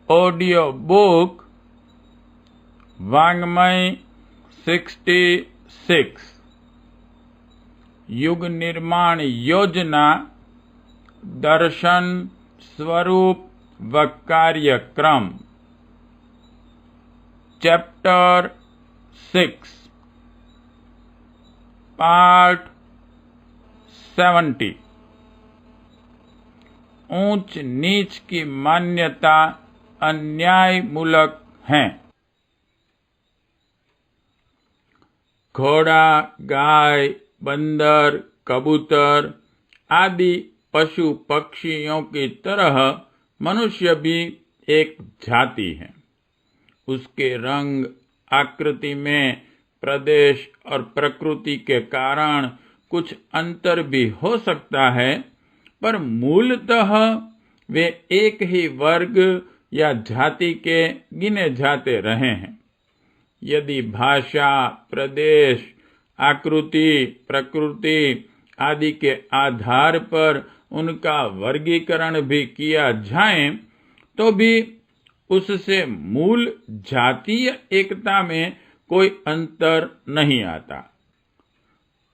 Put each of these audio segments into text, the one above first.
Audio book वाङ्मय 66 युग निर्माण योजना दर्शन स्वरूप व कार्यक्रम चैप्टर 6 पार्ट 70 ऊंच नीच की मान्यता अन्यायमूलक है। घोड़ा, गाय, बंदर, कबूतर आदि पशु पक्षियों की तरह मनुष्य भी एक जाति है। उसके रंग, आकृति में, प्रदेश और प्रकृति के कारण कुछ अंतर भी हो सकता है, पर मूलतः वे एक ही वर्ग या जाति के गिने जाते रहे हैं। यदि भाषा, प्रदेश, आकृति, प्रकृति आदि के आधार पर उनका वर्गीकरण भी किया जाए तो भी उससे मूल जातीय एकता में कोई अंतर नहीं आता।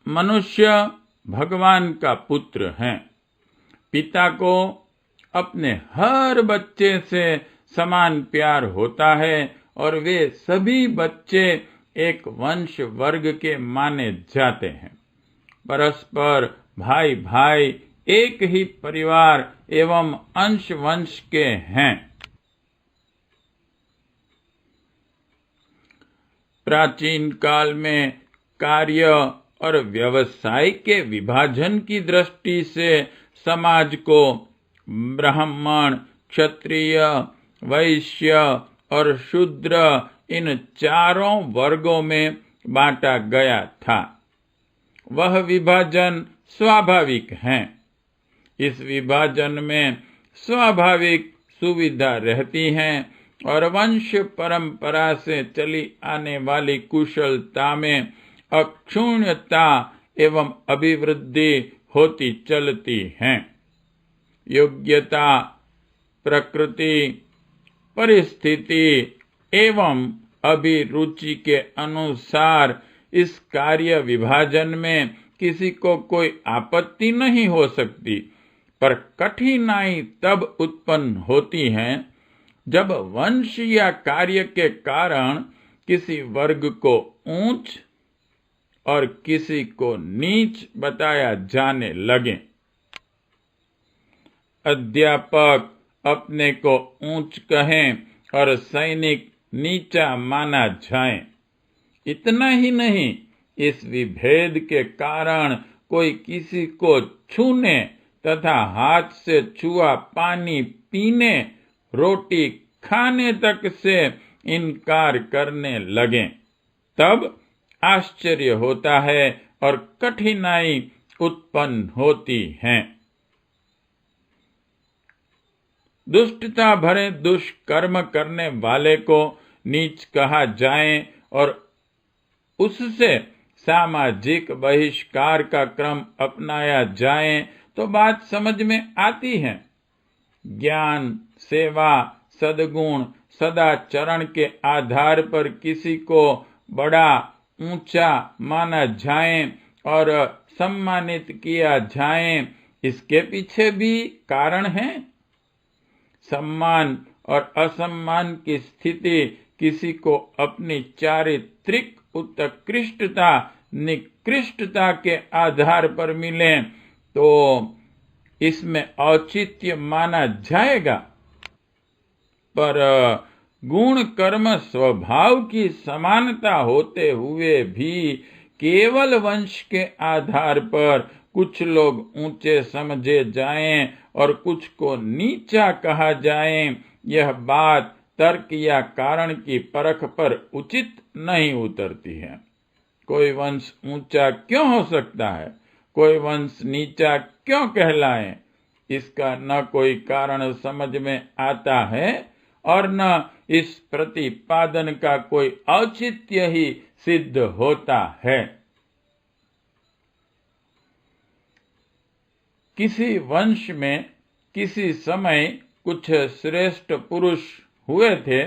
मनुष्य भगवान का पुत्र है। पिता को अपने हर बच्चे से समान प्यार होता है और वे सभी बच्चे एक वंश वर्ग के माने जाते हैं। परस्पर भाई भाई एक ही परिवार एवं अंश वंश के हैं। प्राचीन काल में कार्य और व्यवसाय के विभाजन की दृष्टि से समाज को ब्राह्मण, क्षत्रिय, वैश्य और शूद्र इन चारों वर्गों में बांटा गया था। वह विभाजन स्वाभाविक है। इस विभाजन में स्वाभाविक सुविधा रहती है और वंश परंपरा से चली आने वाली कुशलता में अक्षुण्णता एवं अभिवृद्धि होती चलती है। योग्यता, प्रकृति, परिस्थिति एवं अभिरुचि के अनुसार इस कार्य विभाजन में किसी को कोई आपत्ति नहीं हो सकती, पर कठिनाई तब उत्पन्न होती है जब वंश या कार्य के कारण किसी वर्ग को ऊंच और किसी को नीच बताया जाने लगे। अध्यापक अपने को ऊंच कहें और सैनिक नीचा माना जाए। इतना ही नहीं, इस विभेद के कारण कोई किसी को छूने तथा हाथ से छुआ पानी पीने, रोटी खाने तक से इनकार करने लगे, तब आश्चर्य होता है और कठिनाई उत्पन्न होती है। दुष्टता भरे दुष्कर्म करने वाले को नीच कहा जाए और उससे सामाजिक बहिष्कार का क्रम अपनाया जाए तो बात समझ में आती है। ज्ञान, सेवा, सद्गुण, सदाचरण के आधार पर किसी को बड़ा ऊंचा माना जाए और सम्मानित किया जाए, इसके पीछे भी कारण है। सम्मान और असम्मान की स्थिति किसी को अपनी चारित्रिक उत्कृष्टता, निकृष्टता के आधार पर मिले तो इसमें औचित्य माना जाएगा, पर गुण कर्म स्वभाव की समानता होते हुए भी केवल वंश के आधार पर कुछ लोग ऊंचे समझे जाएं और कुछ को नीचा कहा जाए, यह बात तर्क या कारण की परख पर उचित नहीं उतरती है। कोई वंश ऊंचा क्यों हो सकता है, कोई वंश नीचा क्यों कहलाए, इसका न कोई कारण समझ में आता है और न इस प्रतिपादन का कोई औचित्य ही सिद्ध होता है। किसी वंश में किसी समय कुछ श्रेष्ठ पुरुष हुए थे,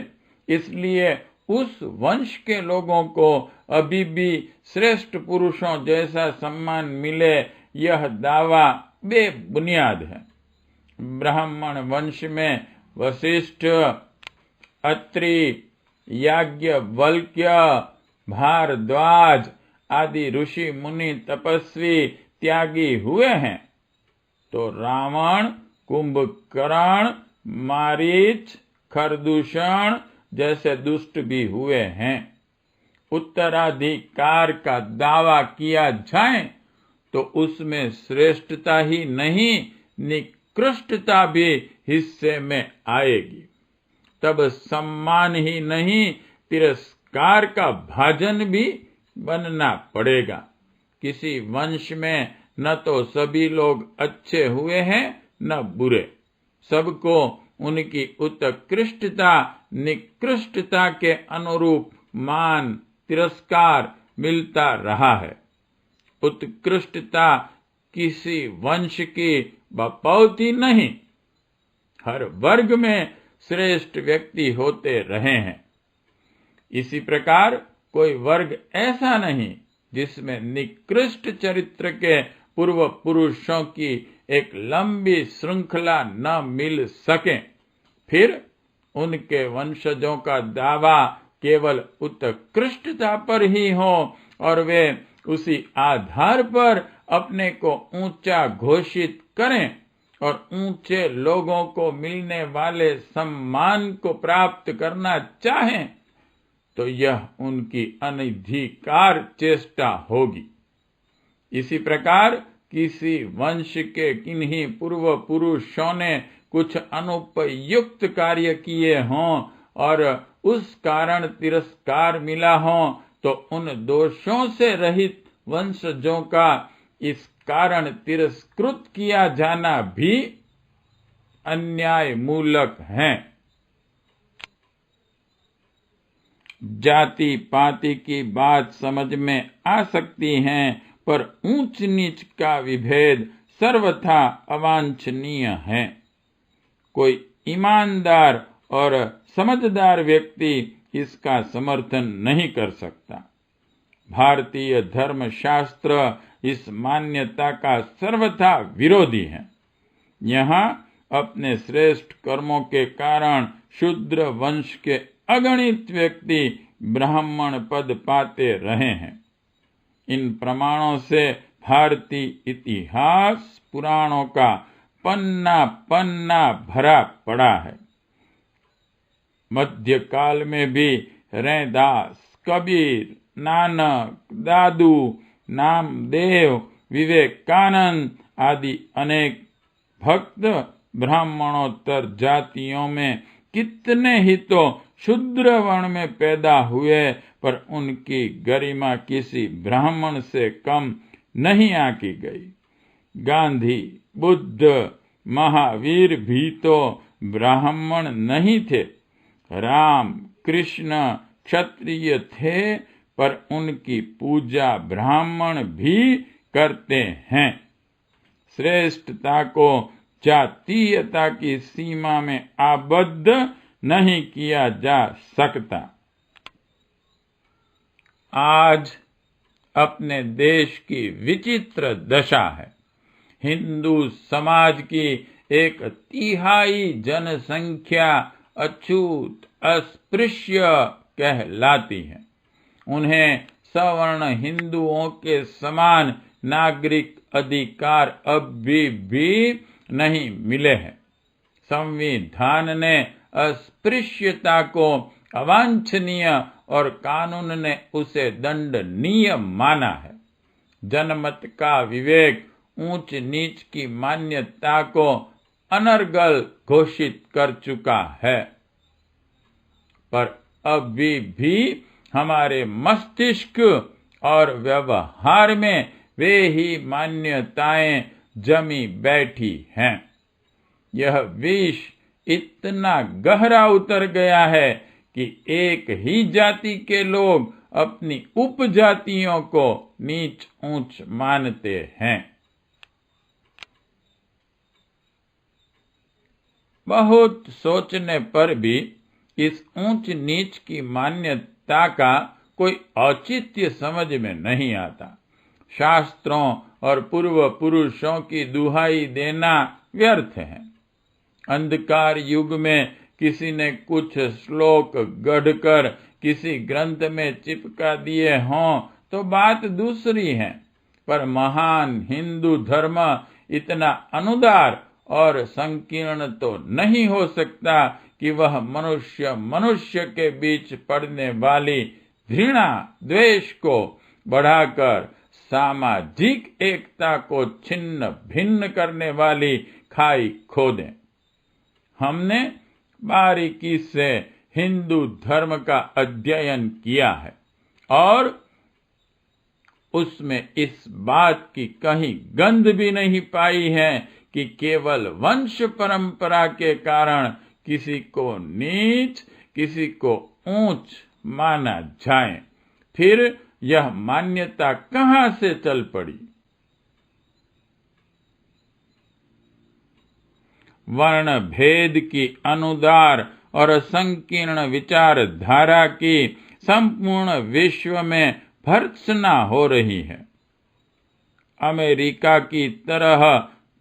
इसलिए उस वंश के लोगों को अभी भी श्रेष्ठ पुरुषों जैसा सम्मान मिले, यह दावा बेबुनियाद है। ब्राह्मण वंश में वशिष्ठ, अत्रि, याज्ञवल्क्य, भारद्वाज आदि ऋषि मुनि तपस्वी त्यागी हुए हैं, तो रावण, कुंभकर्ण, मारीच, खरदूषण जैसे दुष्ट भी हुए हैं। उत्तराधिकार का दावा किया जाए तो उसमें श्रेष्ठता ही नहीं, निकृष्टता भी हिस्से में आएगी। तब सम्मान ही नहीं, तिरस्कार का भाजन भी बनना पड़ेगा। किसी वंश में न तो सभी लोग अच्छे हुए हैं न बुरे, सबको उनकी उत्कृष्टता निकृष्टता के अनुरूप मान तिरस्कार मिलता रहा है। उत्कृष्टता किसी वंश की बपौती नहीं, हर वर्ग में श्रेष्ठ व्यक्ति होते रहे हैं। इसी प्रकार कोई वर्ग ऐसा नहीं जिसमें निकृष्ट चरित्र के पूर्व पुरुषों की एक लंबी श्रृंखला न मिल सके। फिर उनके वंशजों का दावा केवल उत्कृष्टता पर ही हो और वे उसी आधार पर अपने को ऊंचा घोषित करें और ऊंचे लोगों को मिलने वाले सम्मान को प्राप्त करना चाहें, तो यह उनकी अनधिकार चेष्टा होगी। इसी प्रकार किसी वंश के किन्हीं पूर्व पुरुषों ने कुछ अनुपयुक्त कार्य किए हों और उस कारण तिरस्कार मिला हो, तो उन दोषों से रहित वंशजों का इस कारण तिरस्कृत किया जाना भी अन्याय मूलक है। जाति पाति की बात समझ में आ सकती है, पर ऊंच नीच का विभेद सर्वथा अवांछनीय है। कोई ईमानदार और समझदार व्यक्ति इसका समर्थन नहीं कर सकता। भारतीय धर्मशास्त्र इस मान्यता का सर्वथा विरोधी है। यहाँ अपने श्रेष्ठ कर्मों के कारण शूद्र वंश के अगणित व्यक्ति ब्राह्मण पद पाते रहे हैं। इन प्रमाणों से भारतीय इतिहास पुराणों का पन्ना पन्ना भरा पड़ा है। मध्यकाल में भी रैदास, कबीर, नानक, दादू, नामदेव, विवेकानंद आदि अनेक भक्त ब्राह्मणोत्तर जातियों में कितने ही तो शूद्र वर्ण में पैदा हुए, पर उनकी गरिमा किसी ब्राह्मण से कम नहीं आंकी गई। गांधी, बुद्ध, महावीर भी तो ब्राह्मण नहीं थे। राम, कृष्ण क्षत्रिय थे, पर उनकी पूजा ब्राह्मण भी करते हैं। श्रेष्ठता को जातीयता की सीमा में आबद्ध नहीं किया जा सकता। आज अपने देश की विचित्र दशा है। हिंदू समाज की 1/3 जनसंख्या अछूत अस्पृश्य कहलाती है। उन्हें सवर्ण हिंदुओं के समान नागरिक अधिकार अभी भी नहीं मिले हैं। संविधान ने अस्पृश्यता को अवांछनीय और कानून ने उसे दंडनीय माना है। जनमत का विवेक ऊंच नीच की मान्यता को अनर्गल घोषित कर चुका है, पर अभी भी हमारे मस्तिष्क और व्यवहार में वे ही मान्यताएं जमी बैठी हैं। यह विष इतना गहरा उतर गया है कि एक ही जाति के लोग अपनी उपजातियों को नीच ऊंच मानते हैं। बहुत सोचने पर भी इस ऊंच नीच की मान्यता का कोई औचित्य समझ में नहीं आता। शास्त्रों और पूर्व पुरुषों की दुहाई देना व्यर्थ है। अंधकार युग में किसी ने कुछ श्लोक गढ़कर किसी ग्रंथ में चिपका दिए हों तो बात दूसरी है, पर महान हिंदू धर्म इतना अनुदार और संकीर्ण तो नहीं हो सकता कि वह मनुष्य के बीच पड़ने वाली घृणा द्वेष को बढ़ाकर सामाजिक एकता को छिन्न भिन्न करने वाली खाई खोदे। हमने बारीकी से हिंदू धर्म का अध्ययन किया है और उसमें इस बात की कहीं गंध भी नहीं पाई है कि केवल वंश परंपरा के कारण किसी को नीच किसी को ऊंच माना जाए। फिर यह मान्यता कहां से चल पड़ी? वर्ण भेद की अनुदार और संकीर्ण विचारधारा की संपूर्ण विश्व में भर्त्सना हो रही है। अमेरिका की तरह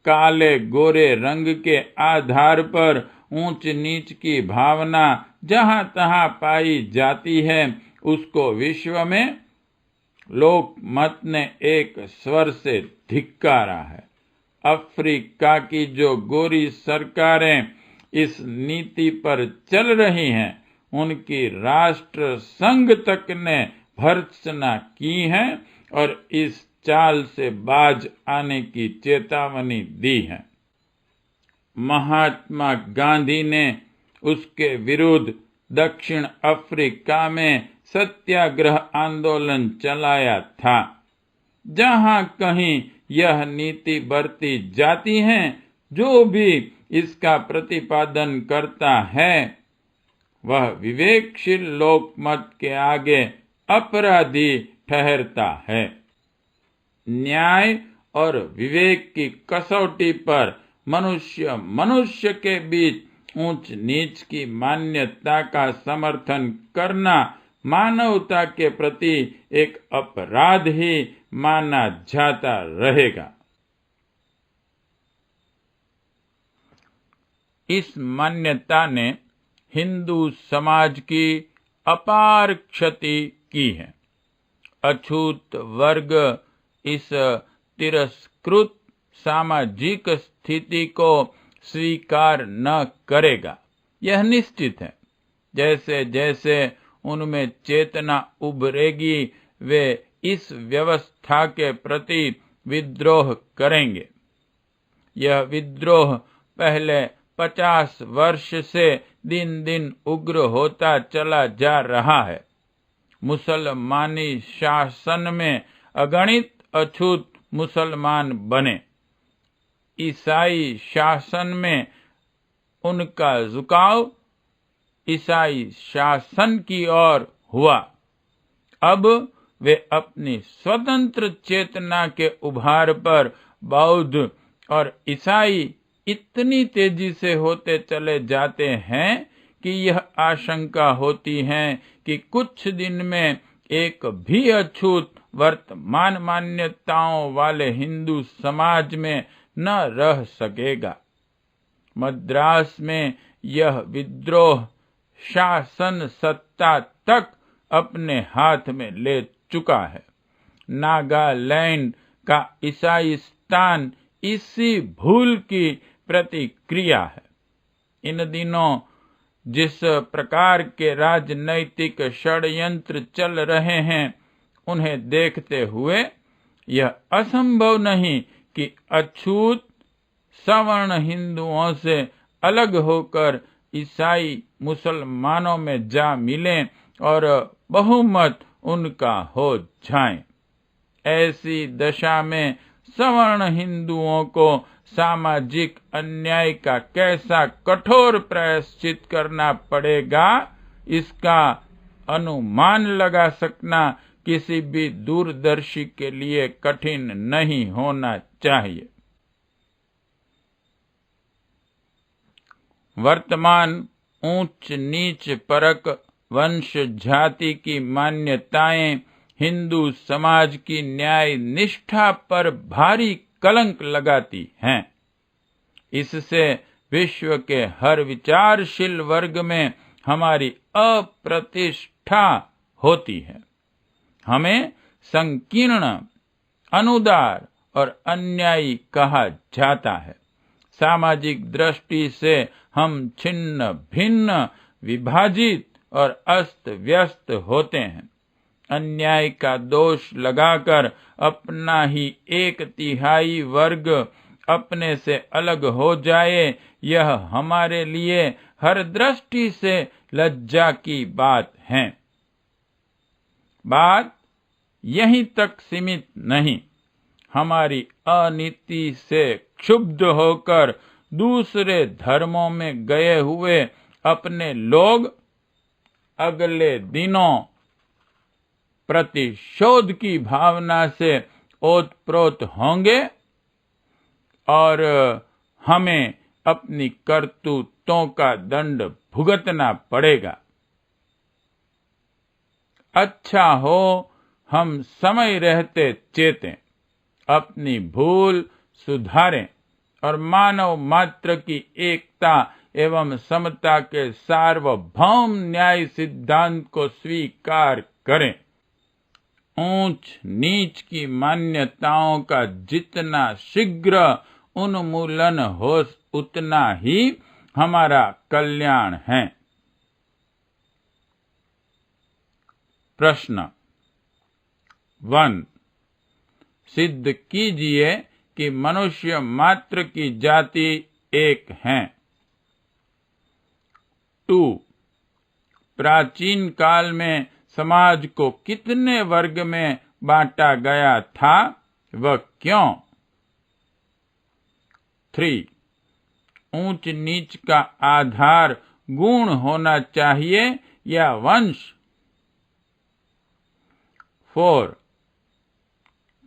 काले गोरे रंग के आधार पर ऊंच नीच की भावना जहां तहां पाई जाती है, उसको विश्व में लोकमत ने एक स्वर से धिक्कारा है। अफ्रीका की जो गोरी सरकारें इस नीति पर चल रही हैं, उनकी राष्ट्र संघ तक ने भर्त्सना की है और इस चाल से बाज आने की चेतावनी दी है। महात्मा गांधी ने उसके विरुद्ध दक्षिण अफ्रीका में सत्याग्रह आंदोलन चलाया था। जहां कहीं यह नीति बरती जाती है, जो भी इसका प्रतिपादन करता है वह विवेकशील लोकमत के आगे अपराधी ठहरता है। न्याय और विवेक की कसौटी पर मनुष्य के बीच ऊंच नीच की मान्यता का समर्थन करना मानवता के प्रति एक अपराध ही माना जाता रहेगा। इस मान्यता ने हिंदू समाज की अपार क्षति की है। अछूत वर्ग इस तिरस्कृत सामाजिक स्थिति को स्वीकार न करेगा, यह निश्चित है। जैसे जैसे उनमें चेतना उभरेगी, वे इस व्यवस्था के प्रति विद्रोह करेंगे। यह विद्रोह पहले 50 वर्ष से दिन दिन उग्र होता चला जा रहा है। मुसलमानी शासन में अगणित अछूत मुसलमान बने। ईसाई शासन में उनका झुकाव ईसाई शासन की ओर हुआ। अब वे अपनी स्वतंत्र चेतना के उभार पर बौद्ध और ईसाई इतनी तेजी से होते चले जाते हैं कि यह आशंका होती है कि कुछ दिन में एक भी अछूत वर्तमान मान्यताओं वाले हिंदू समाज में न रह सकेगा। मद्रास में यह विद्रोह शासन सत्ता तक अपने हाथ में ले चुका है। नागालैंड का ईसाईस्तान इसी भूल की प्रतिक्रिया है। इन दिनों जिस प्रकार के राजनैतिक षड्यंत्र चल रहे हैं, उन्हें देखते हुए यह असंभव नहीं कि अछूत सवर्ण हिंदुओं से अलग होकर ईसाई मुसलमानों में जा मिलें और बहुमत उनका हो जाए। ऐसी दशा में सवर्ण हिंदुओं को सामाजिक अन्याय का कैसा कठोर प्रायश्चित करना पड़ेगा, इसका अनुमान लगा सकना किसी भी दूरदर्शी के लिए कठिन नहीं होना चाहिए। वर्तमान ऊंच नीच परक वंश जाति की मान्यताएं हिंदू समाज की न्याय निष्ठा पर भारी कलंक लगाती हैं। इससे विश्व के हर विचारशील वर्ग में हमारी अप्रतिष्ठा होती है। हमें संकीर्ण, अनुदार और अन्यायी कहा जाता है। सामाजिक दृष्टि से हम छिन्न भिन्न, विभाजित और अस्त व्यस्त होते हैं। अन्याय का दोष लगाकर अपना ही 1/3 वर्ग अपने से अलग हो जाए, यह हमारे लिए हर दृष्टि से लज्जा की बात है। बात यहीं तक सीमित नहीं, हमारी अनीति से क्षुब्ध होकर दूसरे धर्मों में गए हुए अपने लोग अगले दिनों प्रतिशोध की भावना से ओतप्रोत होंगे और हमें अपनी करतूतों का दंड भुगतना पड़ेगा। अच्छा हो हम समय रहते चेतें, अपनी भूल सुधारें और मानव मात्र की एकता एवं समता के सार्वभौम न्याय सिद्धांत को स्वीकार करें। ऊंच नीच की मान्यताओं का जितना शीघ्र उन्मूलन हो उतना ही हमारा कल्याण है। प्रश्न 1, सिद्ध कीजिए कि मनुष्य मात्र की जाति एक है। 2, प्राचीन काल में समाज को कितने वर्ग में बांटा गया था, वह क्यों? 3, ऊंच नीच का आधार गुण होना चाहिए या वंश? 4,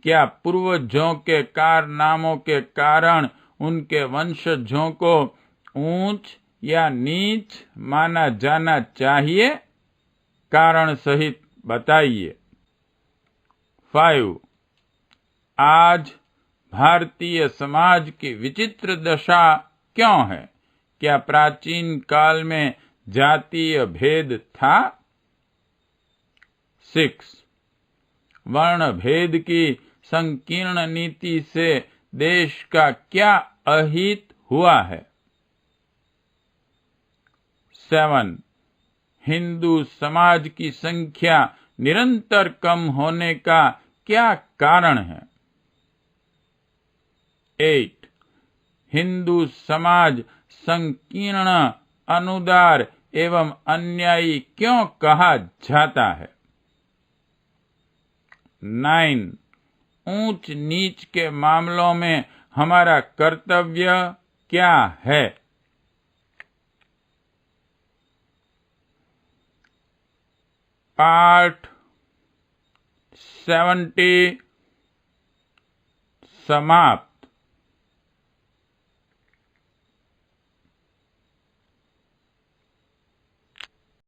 क्या पूर्वजों के कारनामों के कारण उनके वंशजों को ऊंच या नीच माना जाना चाहिए? कारण सहित बताइए। 5, आज भारतीय समाज की विचित्र दशा क्यों है? क्या प्राचीन काल में जातीय भेद था? 6, वर्ण भेद की संकीर्ण नीति से देश का क्या अहित हुआ है? 7, हिंदू समाज की संख्या निरंतर कम होने का क्या कारण है? 8, हिंदू समाज संकीर्ण, अनुदार एवं अन्यायी क्यों कहा जाता है? 9, ऊंच नीच के मामलों में हमारा कर्तव्य क्या है? पाठ 70 समाप्त।